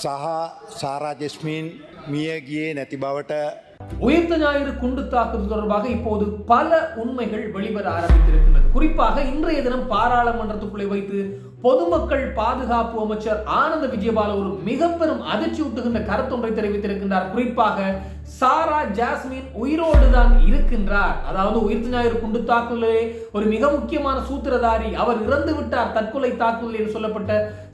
සහ සාරා ජෙස්මින් මිය ගියේ නැති බවට உயிர்த்த ஞாயிறு குண்டு தாக்குதல் தொடர்பாக இப்போது பல உண்மைகள் வெளிவர ஆரம்பித்திருக்கின்றது. குறிப்பாக இன்றைய தினம் பாராளுமன்றத்துக்குள்ளே வைத்து பொதுமக்கள் பாதுகாப்பு அமைச்சர் ஆனந்த விஜயபால ஒரு மிக பெரும் அதிர்ச்சியூட்டுகின்ற கருத்தொன்றை தெரிவித்திருக்கின்றார். குறிப்பாக சாரா ஜாஸ்மின் உயிரோடு தான் இருக்கின்றார். அதாவது உயிர்த்த ஞாயிறு குண்டு தாக்குதலே ஒரு மிக முக்கியமான சூத்திரதாரி அவர் இறந்து விட்டார், தற்கொலை தாக்குதல் என்று சொல்லப்பட்ட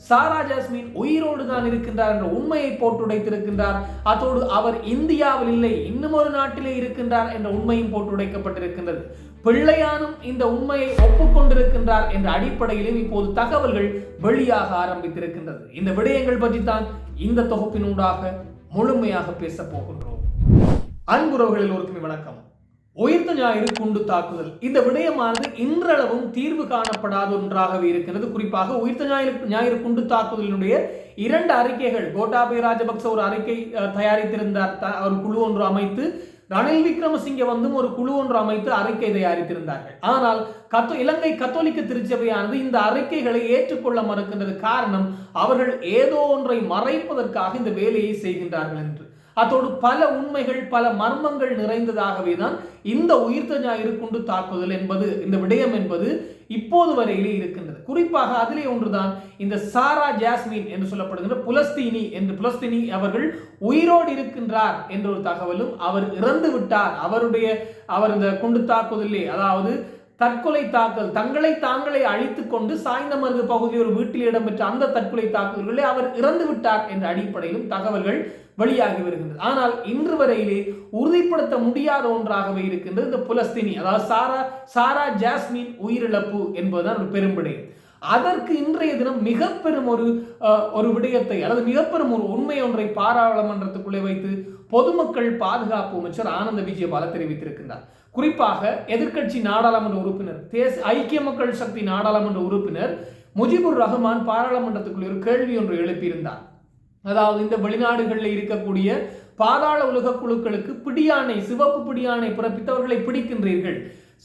சாரா ஜாஸ்மின் உயிரோடு தான் இருக்கின்றார் என்ற உண்மையை போட்டுடைத்திருக்கின்றார். அதோடு அவர் இந்தியாவில் இல்லை, இன்னும் ஒரு நாட்டிலே இருக்கின்றார் என்ற உண்மையும் போட்டுடைக்கப்பட்டிருக்கின்றது. பிள்ளையானும் இந்த உண்மையை ஒப்புக்கொண்டிருக்கின்றார் என்ற அடிப்படையிலும் இப்போது தகவல்கள் வெளியாக ஆரம்பித்திருக்கின்றது. இந்த விடயங்கள் பற்றி தான் இந்த தொகுப்பினூடாக முழுமையாக பேச போகின்றோம். அன்புறவுகள் எல்லோருக்குமே வணக்கம். உயிர்த்த ஞாயிறு குண்டு தாக்குதல் இந்த விடயமானது இன்றளவும் தீர்வு காணப்படாத ஒன்றாகவே இருக்கிறது. குறிப்பாக உயிர்த்த ஞாயிறு குண்டு தாக்குதலினுடைய 2 அறிக்கைகள் கோட்டாபய ராஜபக்ச ஒரு அறிக்கை தயாரித்திருந்தார். ஒரு குழு ஒன்று அமைத்து ரணில் விக்ரமசிங்கே வந்தும் ஒரு குழு ஒன்று அமைத்து அறிக்கை தயாரித்திருந்தார்கள். ஆனால் இலங்கை கத்தோலிக்க திருச்சபையானது இந்த அறிக்கைகளை ஏற்றுக்கொள்ள மறுக்கின்றது. காரணம், அவர்கள் ஏதோ ஒன்றை மறைப்பதற்காக இந்த வேலையை செய்கின்றார்கள் என்று. அதோடு பல உண்மைகள் பல மர்மங்கள் நிறைந்ததாகவே தான் இந்த உயிர்த்த ஞாயிறு குண்டு தாக்குதல் என்பது, இந்த விடயம் என்பது இப்போது வரையிலே இருக்கின்றது. குறிப்பாக அதிலே ஒன்றுதான் இந்த சாரா ஜாஸ்மின் என்று சொல்லப்படுகின்ற புலஸ்தீனி அவர்கள் உயிரோடு இருக்கின்றார் என்ற ஒரு தகவலும், அவர் இறந்து விட்டார், அவர் இந்த குண்டு தாக்குதலே, அதாவது தற்கொலை தாக்குதல், தங்களை தாங்களே அழித்துக் கொண்டு சாய்ந்தமருது பகுதியில் ஒரு வீட்டில் இடம்பெற்ற அந்த தற்கொலை தாக்குதல்களே அவர் இறந்து விட்டார் என்ற அடிப்படையிலும் தகவல்கள் வெளியாகி வருகின்றது. ஆனால் இன்று வரையிலே உறுதிப்படுத்த முடியாத ஒன்றாகவே இருக்கின்றது இந்த புலஸ்தீனி, அதாவது சாரா ஜாஸ்மின் உயிரிழப்பு என்பதுதான் ஒரு பெரும்பிடயம். அதற்கு இன்றைய தினம் மிக பெரும் ஒரு விடயத்தை அல்லது மிக பெரும் ஒரு உண்மை ஒன்றை பாராளுமன்றத்துக்குள்ளே வைத்து பொதுமக்கள் பாதுகாப்பு அமைச்சர் ஆனந்த விஜயபால தெரிவித்திருக்கின்றார். குறிப்பாக எதிர்க்கட்சி நாடாளுமன்ற உறுப்பினர், ஐக்கிய மக்கள் சக்தி நாடாளுமன்ற உறுப்பினர் முஜிபுர் ரஹ்மான் பாராளுமன்றத்துக்குள்ளே ஒரு கேள்வி ஒன்று எழுப்பியிருந்தார். அதாவது இந்த வெளிநாடுகளில் இருக்கக்கூடிய பாதாள உலக குழுக்களுக்கு பிடியாணை, சிவப்பு பிடியாணை பிறப்பித்தவர்களை பிடிக்கின்றீர்கள்,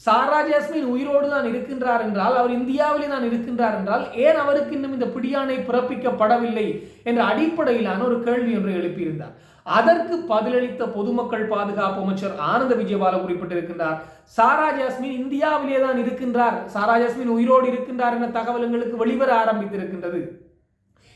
சாரா ஜாஸ்மின் உயிரோடு தான் இருக்கின்றார் என்றால், அவர் இந்தியாவிலே தான் இருக்கின்றார் என்றால், ஏன் அவருக்கு இன்னும் இந்த பிடியாணை பிறப்பிக்கப்படவில்லை என்ற அடிப்படையிலான ஒரு கேள்வி ஒன்றை எழுப்பியிருந்தார். அதற்கு பதிலளித்த பொதுமக்கள் பாதுகாப்பு அமைச்சர் ஆனந்த விஜயபால குறிப்பிட்டிருக்கின்றார், சாரா ஜாஸ்மின் இந்தியாவிலே தான் இருக்கின்றார், சாரா ஜாஸ்மின் உயிரோடு இருக்கின்றார் என்ற தகவல்களுக்கு வெளிவர ஆரம்பித்திருக்கின்றது.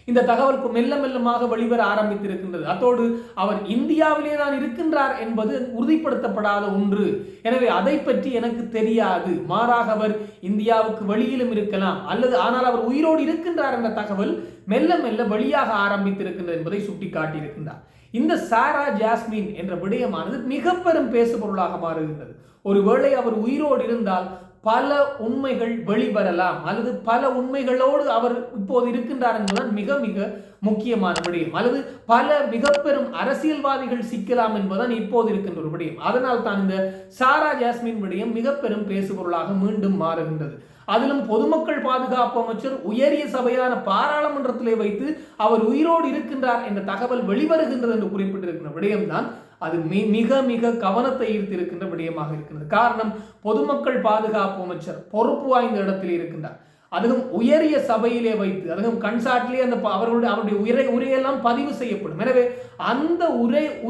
இந்த தகவலுக்கு மெல்ல மெல்லமாக வெளிவர ஆரம்பித்திருக்கின்றது. அதோடு அவர் இந்தியாவிலே தான் இருக்கின்றார் என்பது உறுதிப்படுத்தப்படாத ஒன்று. எனவே அதை பற்றி எனக்கு தெரியாது, மாறாக அவர் இந்தியாவுக்கு வெளியிலும் இருக்கலாம், ஆனால் அவர் உயிரோடு இருக்கின்றார் என்ற தகவல் மெல்ல மெல்ல வெளியாக ஆரம்பித்திருக்கின்றது என்பதை சுட்டிக்காட்டியிருக்கின்றார். இந்த சாரா ஜாஸ்மின் என்ற விடயமானது மிக பெரும் பேசுபொருளாக மாறுகின்றது. ஒருவேளை அவர் உயிரோடு இருந்தால் பல உண்மைகள் வெளிவரலாம், அல்லது பல உண்மைகளோடு அவர் இப்போது இருக்கின்றார் என்பதுதான் மிக மிக முக்கியமான விடயம், அல்லது பல மிக பெரும் அரசியல்வாதிகள் சிக்கலாம் என்பதுதான் இப்போது இருக்கின்ற ஒரு விடயம். அதனால் தான் இந்த சாரா ஜாஸ்மின் விடயம் மிக பெரும் பேசுபொருளாக மீண்டும் மாறுகின்றது. அதிலும் பொதுமக்கள் பாதுகாப்பு அமைச்சர் உயரிய சபையான பாராளுமன்றத்திலே வைத்து அவர் உயிரோடு இருக்கின்றார் என்ற தகவல் வெளிவருகின்றது என்று குறிப்பிட்டிருக்கின்ற விடயம்தான் அது மிக மிக கவனத்தை ஈர்த்திருக்கின்ற விடயமாக இருக்கின்றது. காரணம், பொதுமக்கள் பாதுகாப்பு அமைச்சர் பொறுப்பு வாய்ந்த இடத்தில் இருக்கின்றார், அதுவும் உயரிய சபையிலே வைத்து, அதுவும் கன்சாட்டிலே அவருடைய உரையெல்லாம் பதிவு செய்யப்படும். எனவே அந்த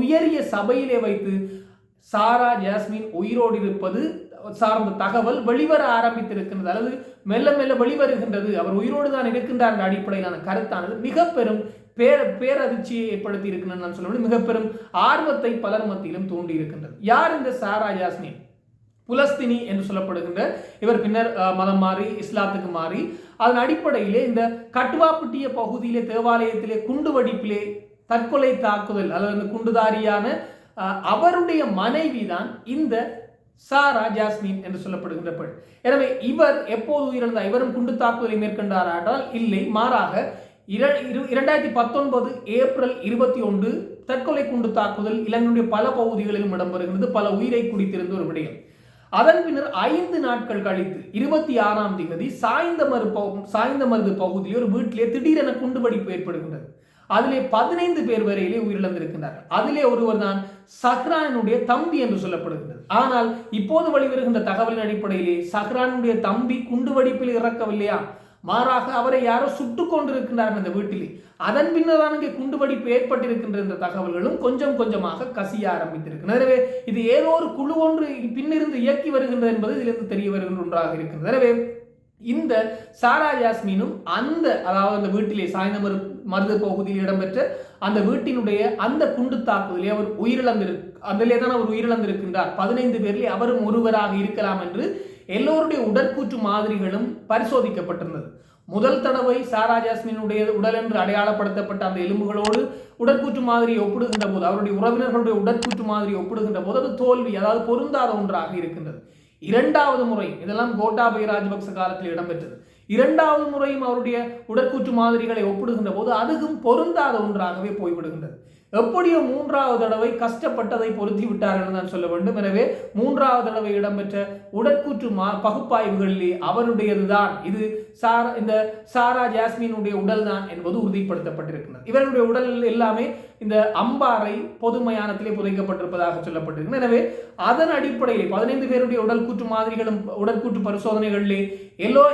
உயரிய சபையிலே வைத்து சாரா ஜாஸ்மின் உயிரோடு இருப்பது சார்ந்த தகவல் வெளிவர ஆரம்பித்திருக்கின்றது, அல்லது மெல்ல மெல்ல வெளிவருகின்றது, அவர் உயிரோடு தான் இருக்கின்றார் என்ற அடிப்படையிலான கருத்தானது மிக பெரும் பேரதிர்ச்சியை ஏற்படுத்தி இருக்கின்றது. நான் சொல்ல மிக பெரும் ஆர்வத்தை பலர் மத்தியிலும் தூண்டி இருக்கின்றது. யார் இந்த சாரா ஜாஸ்மின்? புலஸ்தீனி என்று சொல்லப்படுகின்ற இவர் பின்னர் மதம் மாறி இஸ்லாத்துக்கு மாறி அதன் அடிப்படையிலே இந்த கட்டுவாப்பட்டிய பகுதியிலே தேவாலயத்திலே குண்டு வெடிப்பிலே தற்கொலை தாக்குதல், அல்லது குண்டுதாரியான அவருடைய மனைவி தான் இந்த சாரா ஜாஸ்மின் என்று சொல்லப்படுகின்ற பெண். எனவே இவர் எப்போது உயிரிழந்தார்? இவரும் குண்டு தாக்குதலை மேற்கொண்டாரா என்றால் இல்லை, மாறாக 2019 ஏப்ரல் 21 தற்கொலை குண்டு தாக்குதல் இலங்கையுடைய பல பகுதிகளிலும் இடம்பெறுகிறது. பல உயிரை குடித்திருந்த ஒரு விடயம். அதன் பின்னர் 5 நாட்கள் கழித்து 26ஆம் தேதி சாய்ந்தமருது பகுதியில் ஒரு வீட்டிலே திடீரென குண்டுவெடிப்பு ஏற்படுகின்றது. அதிலே 15 பேர் வரையிலே உயிரிழந்திருக்கின்றார்கள். அதிலே ஒருவர் தான் சஹ்ரானுடைய தம்பி என்று சொல்லப்படுகின்றது. ஆனால் இப்போது வெளிவருகின்ற தகவலின் அடிப்படையிலே சஹ்ரானுடைய தம்பி குண்டுவெடிப்பில் இறக்கவில்லையா, மாறாக அவரை யாரோ சுட்டுக் கொண்டிருக்கின்றார்கள் அந்த வீட்டிலே. அதன் பின்னர் தான் இங்கே குண்டுவெடிப்பு ஏற்பட்டிருக்கின்ற இந்த தகவல்களும் கொஞ்சம் கொஞ்சமாக கசிய ஆரம்பித்திருக்கிறது. எனவே இது ஏதோ ஒரு குழு ஒன்று பின்னிருந்து இயக்கி வருகின்றது என்பது இதிலிருந்து தெரிய வருகின்ற ஒன்றாக இருக்கிறது. எனவே இந்த சாரா ஜாஸ்மினும் அதாவது அந்த வீட்டிலே சாய்ந்த மருது பகுதியில் இடம்பெற்ற அந்த வீட்டினுடைய அந்த குண்டு தாக்குதலே அவர் உயிரிழந்திருக்கின்றார். 15 பேரிலே அவரும் ஒருவராக இருக்கலாம் என்று எல்லோருடைய உடற்கூற்று மாதிரிகளும் பரிசோதிக்கப்பட்டிருந்தது. முதல் தடவை சாரா ஜாஸ்மினுடைய உடல் என்று அடையாளப்படுத்தப்பட்ட அந்த எலும்புகளோடு உடற்கூற்று மாதிரியை ஒப்பிடுகின்ற போது, அவருடைய உறவினர்களுடைய உடற்கூற்று மாதிரியை ஒப்பிடுகின்ற போது அது தோல்வி, அதாவது பொருந்தாத ஒன்றாக இருக்கின்றது. இரண்டாவது முறை, இதெல்லாம் கோட்டாபய ராஜபக்ச காலத்தில் இடம்பெற்றது. இரண்டாவது முறையும் அவருடைய உடற்கூற்று மாதிரிகளை ஒப்பிடுகின்ற போது அதுவும் பொருந்தாத ஒன்றாகவே போய்விடுகின்றது. எப்படியோ மூன்றாவது தடவை கஷ்டப்பட்டதை பொருத்தி விட்டார்கள் தான் சொல்ல வேண்டும். எனவே மூன்றாவது தடவை இடம்பெற்ற உடற்கூற்று பகுப்பாய்வுகளிலே அவருடையதுதான் இது இந்த சாரா ஜாஸ்மினுடைய உடல் தான் என்பது உறுதிப்படுத்தப்பட்டிருக்கிறது. இவருடைய உடல் எல்லாமே இந்த அம்பாறை பொது மயானத்திலே புதைக்கப்பட்டிருப்பதாக சொல்லப்பட்டிருக்கிறது. எனவே அதன் அடிப்படையிலே 15 பேருடைய உடற்கூற்று மாதிரிகளும் உடற்கூற்று பரிசோதனைகளிலே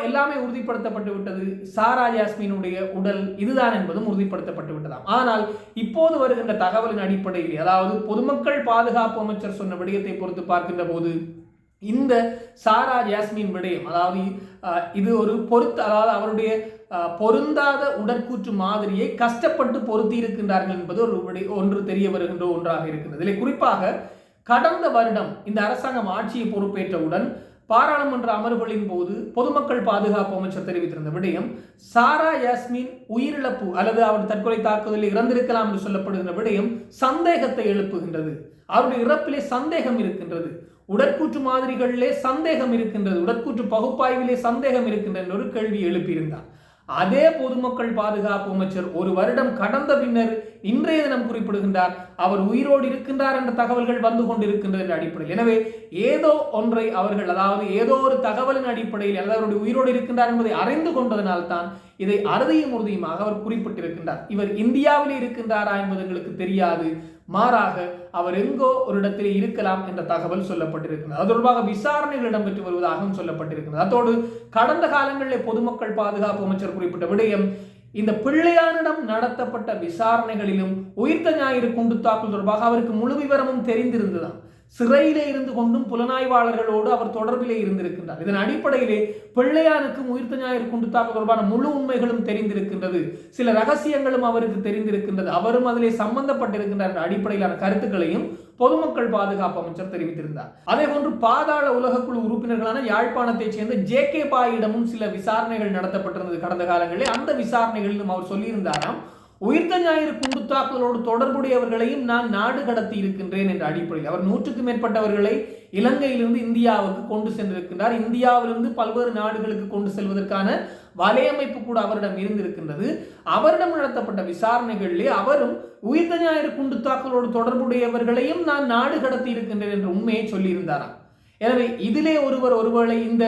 எல்லாமே உறுதிப்படுத்தப்பட்டு விட்டது. சாரா ஜாஸ்மினுடைய உடல் இதுதான் என்பதும் உறுதிப்படுத்தப்பட்டு விட்டதாம். ஆனால் இப்போது வருகின்ற தகவலின் அடிப்படையில், அதாவது பொதுமக்கள் பாதுகாப்பு அமைச்சர் சொன்ன விடயத்தை பொறுத்து பார்க்கின்ற போது இந்த சாரா ஜாஸ்மின் விடயம், அதாவது இது ஒரு அதாவது அவருடைய பொருந்தாத உடற்கூற்று மாதிரியை கஷ்டப்பட்டு பொருத்தி இருக்கின்றார்கள் என்பது ஒன்று தெரிய வருகின்ற ஒன்றாக இருக்கின்றது. இதில் குறிப்பாக கடந்த வருடம் இந்த அரசாங்கம் ஆட்சியை பொறுப்பேற்றவுடன் பாராளுமன்ற அமர்வுகளின் போது பொதுமக்கள் பாதுகாப்பு அமைச்சர் தெரிவித்திருந்த விடயம், சாரா யாஸ்மின் உயிரிழப்பு அல்லது அவர் தற்கொலை தாக்குதலில் இறந்திருக்கலாம் என்று சொல்லப்படுகின்ற விடயம் சந்தேகத்தை எழுப்புகின்றது. அவருடைய இறப்பிலே சந்தேகம் இருக்கின்றது, உடற்கூற்று மாதிரிகளிலே சந்தேகம் இருக்கின்றது, உடற்கூற்று பகுப்பாய்விலே சந்தேகம் இருக்கின்றது ஒரு கேள்வி எழுப்பியிருந்தார். அதே பொதுமக்கள் பாதுகாப்பு அமைச்சர் ஒரு வருடம் கடந்த பின்னர் இன்றைய தினம் குறிப்பிடுகின்றார் அவர் உயிரோடு இருக்கின்றார் என்ற தகவல்கள் வந்து கொண்டிருக்கின்றது என்ற அடிப்படையில். எனவே ஏதோ ஒன்றை அவர்கள், அதாவது ஏதோ ஒரு தகவலின் அடிப்படையில் அல்லது அவருடைய உயிரோடு இருக்கின்றார் என்பதை அறிந்து கொண்டதனால் தான் இதை அறுதியும் உறுதியுமாக அவர் குறிப்பிட்டிருக்கின்றார். இவர் இந்தியாவிலே இருக்கின்றாரா என்பது எங்களுக்கு தெரியாது, மாறாக அவர் எங்கோ ஒரு இடத்திலே இருக்கலாம் என்ற தகவல் சொல்லப்பட்டிருக்கிறது. அது தொடர்பாக விசாரணைகள் இடம்பெற்று வருவதாகவும் சொல்லப்பட்டிருக்கிறது. அதோடு கடந்த காலங்களிலே பொதுமக்கள் பாதுகாப்பு அமைச்சர் குறிப்பிட்ட விடயம், இந்த பிள்ளையானிடம் நடத்தப்பட்ட விசாரணைகளிலும் உயிர்த்த ஞாயிறு குண்டு தாக்குதல் தொடர்பாக அவருக்கு முழு விவரமும் தெரிந்திருந்ததாம். சிறையிலே இருந்து கொண்டும் புலனாய்வாளர்களோடு அவர் தொடர்பிலே இருந்திருக்கின்றார். இதன் அடிப்படையிலே பிள்ளையானுக்கும் உயிர்த்த ஞாயிறு குண்டு தாக்குதல் தொடர்பான முழு உண்மைகளும் தெரிந்திருக்கின்றது, சில ரகசியங்களும் அவருக்கு தெரிந்திருக்கின்றது, அவரும் அதிலே சம்பந்தப்பட்டிருக்கின்றார் என்ற அடிப்படையிலான கருத்துக்களையும் பொதுமக்கள் பாதுகாப்பு அமைச்சர் தெரிவித்திருந்தார். அதே போன்று பாதாள உலகக்குழு உறுப்பினர்களான யாழ்ப்பாணத்தைச் சேர்ந்த ஜே.கே. பாயிடமும் சில விசாரணைகள் நடத்தப்பட்டிருந்தது கடந்த காலங்களில். அந்த விசாரணைகளிலும் அவர் சொல்லியிருந்தாராம், உயிர்த்த ஞாயிறு குண்டு தாக்குதலோடு தொடர்புடையவர்களையும் நான் நாடு கடத்தி இருக்கின்றேன் என்ற அடிப்படையில் அவர் 100க்கும் மேற்பட்டவர்களை இலங்கையிலிருந்து இந்தியாவுக்கு கொண்டு சென்றிருக்கின்றார். இந்தியாவிலிருந்து பல்வேறு நாடுகளுக்கு கொண்டு செல்வதற்கான வலையமைப்பு கூட அவரிடம் இருந்திருக்கின்றது. அவரிடம் நடத்தப்பட்ட விசாரணைகளிலே அவரும் உயிர்த்த ஞாயிறு குண்டு தாக்குதலோடு தொடர்புடையவர்களையும் நான் நாடு கடத்தி இருக்கின்றேன் என்ற உண்மையை சொல்லியிருந்தாராம். எனவே இதிலே ஒருவேளை இந்த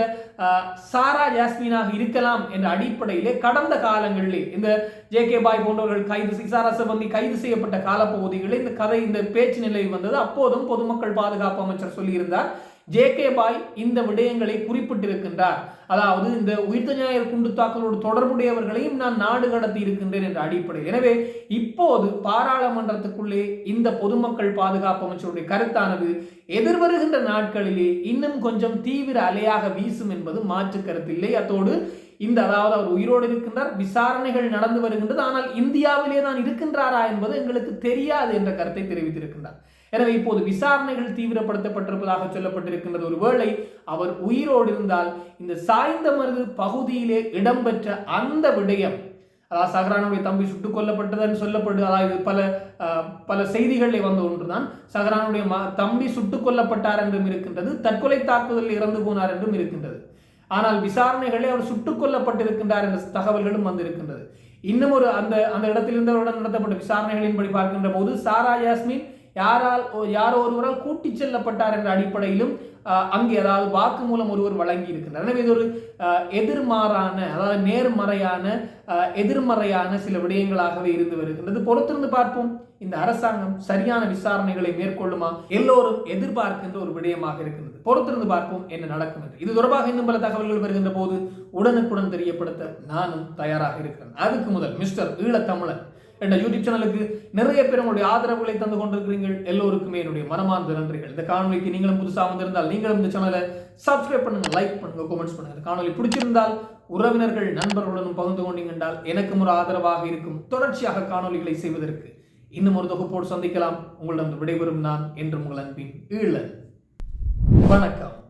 சாரா ஜாஸ்மினாக இருக்கலாம் என்ற அடிப்படையிலே கடந்த காலங்களிலே இந்த ஜே.கே. பாய் போன்றவர்கள் சாரா சிவந்தி கைது செய்யப்பட்ட காலப்பகுதிகளில் இந்த பேச்சு நிலை வந்தது. அப்போதும் பொதுமக்கள் பாதுகாப்பு அமைச்சர் சொல்லியிருந்தார், ஜே.கே. பாய் இந்த விடயங்களை குறிப்பிட்டிருக்கின்றார், அதாவது இந்த உயிர்த்த ஞாயிறு குண்டு தாக்குதலோடு தொடர்புடையவர்களையும் நான் நாடு கடத்தி இருக்கின்றேன் என்ற அடிப்படையில். எனவே இப்போது பாராளுமன்றத்துக்குள்ளே இந்த பொதுமக்கள் பாதுகாப்பு அமைச்சருடைய கருத்தானது எதிர்வருகின்ற நாட்களிலே இன்னும் கொஞ்சம் தீவிர அலையாக வீசும் என்பது மாற்று கருத்தில்லை. அத்தோடு அதாவது அவர் உயிரோடு இருக்கின்றார், விசாரணைகள் நடந்து வருகின்றது, ஆனால் இந்தியாவிலே தான் இருக்கின்றாரா என்பது எங்களுக்கு தெரியாது என்ற கருத்தை தெரிவித்திருக்கின்றார். எனவே இப்போது விசாரணைகள் தீவிரப்படுத்தப்பட்டிருப்பதாக சொல்லப்பட்டிருக்கின்றது. ஒருவேளை அவர் உயிரோடு இருந்தால் இந்த சாய்ந்தமருது பகுதியிலே இடம்பெற்ற அந்த விடயம், அதாவது சஹ்ரானுடைய தம்பி சுட்டுக் கொல்லப்பட்டதுன்னு சொல்லப்படுது, அதாவது பல செய்திகளில் வந்த ஒன்றுதான், சஹ்ரானுடைய தம்பி சுட்டுக் கொல்லப்பட்டார் என்றும் இருக்கின்றது, தற்கொலை தாக்குதலில் இறந்து போனார் என்றும் இருக்கின்றது. ஆனால் விசாரணைகளே அவர் சுட்டுக் கொல்லப்பட்டிருக்கின்றார் என்ற தகவல்களும் வந்திருக்கின்றது. இன்னும் அந்த இடத்திலிருந்தவருடன் நடத்தப்பட்ட விசாரணைகளின்படி பார்க்கின்ற போது சாரா யாஸ்மின் யாரோ ஒருவரால் கூட்டிச் செல்லப்பட்டார் என்ற அடிப்படையிலும் அங்கே அதாவது வாக்குமூலம் ஒருவர் வழங்கி இருக்கின்றார். எனவே இது ஒரு எதிர்மாறான, அதாவது நேர்மறையான எதிர்மறையான சில விடயங்களாகவே இருந்து வருகின்றது. பொறுத்திருந்து பார்ப்போம், இந்த அரசாங்கம் சரியான விசாரணைகளை மேற்கொள்ளுமா எல்லோரும் எதிர்பார்க்கின்ற ஒரு விடயமாக இருக்கின்றது. பொறுத்திருந்து பார்ப்போம் என்ன நடக்கும் என்று. இது தொடர்பாக இன்னும் பல தகவல்கள் வருகின்ற போது உடனுக்குடன் தெரியப்படுத்த நானும் தயாராக இருக்கிறேன். அதுக்கு முதல் மிஸ்டர் ஈழத்தமிழன் என்ற யூடியூப் சேனலுக்கு நிறைய பேர் உங்களுடைய ஆதரவுகளை தந்து கொண்டிருக்கிறீர்கள். எல்லோருக்குமே என்னுடைய மனமார்ந்த நன்றிகள். இந்த காணொலிக்கு நீங்களும் புதுசாக வந்திருந்தால் நீங்களும் இந்த சேனலை சப்ஸ்கிரைப் பண்ணுங்க, லைக் பண்ணுங்க, கமெண்ட்ஸ் பண்ணுங்க. இந்த காணொலி பிடிச்சிருந்தால் உறவினர்கள் நண்பர்களுடன் பகிர்ந்து கொண்டீங்க என்றால் எனக்கும் ஒரு ஆதரவாக இருக்கும். தொடர்ச்சியாக காணொலிகளை செய்வதற்கு இன்னும் ஒரு தொகுப்போடு சந்திக்கலாம். உங்களிடம் விடைபெறும் நான் என்றும் உங்கள் அன்பின் ஈழன். வணக்கம்.